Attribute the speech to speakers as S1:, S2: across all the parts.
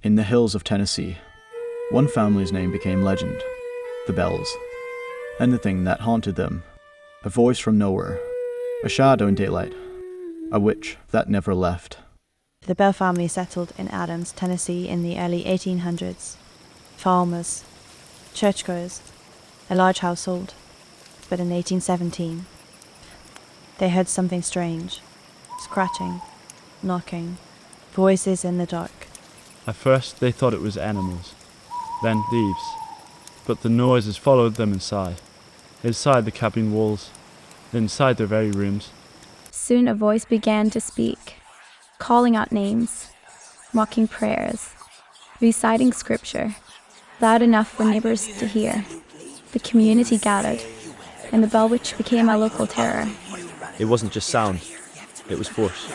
S1: In the hills of Tennessee, one family's name became legend, the Bells. And the thing that haunted them, a voice from nowhere, a shadow in daylight, a witch that never left.
S2: The Bell family settled in Adams, Tennessee in the early 1800s. Farmers, churchgoers, a large household. But in 1817, they heard something strange, scratching, knocking, voices in the dark.
S3: At first they thought it was animals, then thieves, but the noises followed them inside the cabin walls, inside their very rooms.
S4: Soon a voice began to speak, calling out names, mocking prayers, reciting scripture, loud enough for neighbors to hear. The community gathered, and the Bell Witch became a local terror.
S5: It wasn't just sound, it was force.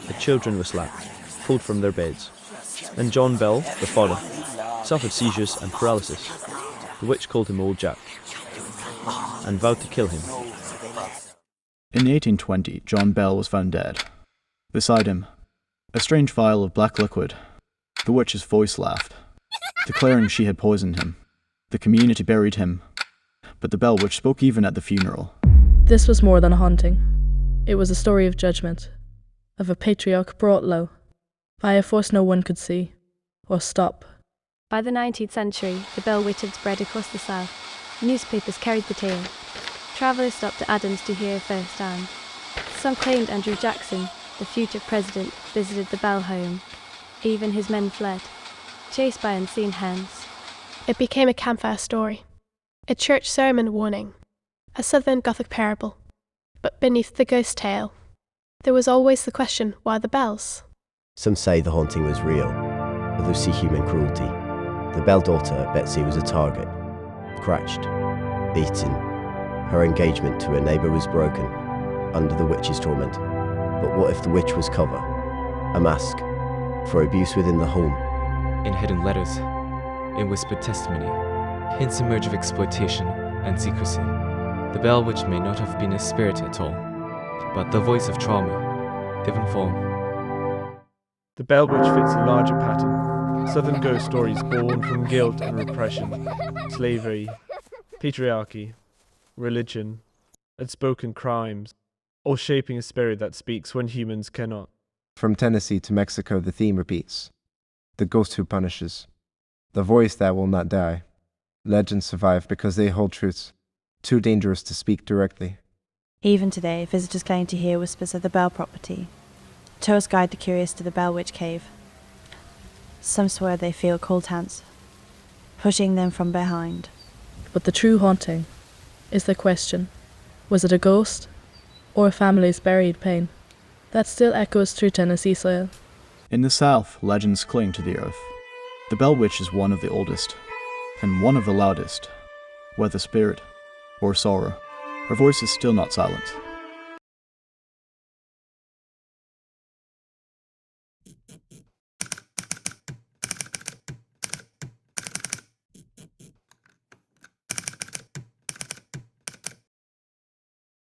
S5: The children were slapped, pulled from their beds. Then John Bell, the father, suffered seizures and paralysis. The witch called him Old Jack and vowed to kill him.
S1: In 1820, John Bell was found dead. Beside him, a strange vial of black liquid. The witch's voice laughed, declaring she had poisoned him. The community buried him, but the Bell Witch spoke even at the funeral.
S6: This was more than a haunting. It was a story of judgment, of a patriarch brought low, by a force no one could see or stop.
S7: By the 19th century, the Bell Witch had spread across the South. Newspapers carried the tale. Travellers stopped at Adams to hear firsthand. Some claimed Andrew Jackson, the future president, visited the Bell home. Even his men fled, chased by unseen hands.
S8: It became a campfire story, a church sermon warning, a Southern Gothic parable. But beneath the ghost tale, there was always the question, why the bells?
S9: Some say the haunting was real, others see human cruelty. The Bell daughter, Betsy, was a target, scratched, beaten. Her engagement to her neighbour was broken, under the witch's torment. But what if the witch was cover, a mask, for abuse within the home?
S10: In hidden letters, in whispered testimony, hints emerge of exploitation and secrecy. The Bell Witch may not have been a spirit at all, but the voice of trauma, given form.
S3: The Bell Witch fits a larger pattern. Southern ghost stories born from guilt and repression, slavery, patriarchy, religion, unspoken crimes, all shaping a spirit that speaks when humans cannot.
S11: From Tennessee to Mexico, the theme repeats. The ghost who punishes. The voice that will not die. Legends survive because they hold truths, too dangerous to speak directly.
S2: Even today, visitors claim to hear whispers of the Bell property. Tours guide the curious to the Bell Witch cave. Some swear they feel cold hands, pushing them from behind.
S6: But the true haunting is the question, was it a ghost or a family's buried pain? That still echoes through Tennessee soil.
S1: In the South, legends cling to the earth. The Bell Witch is one of the oldest, and one of the loudest. Whether spirit or sorrow, her voice is still not silent.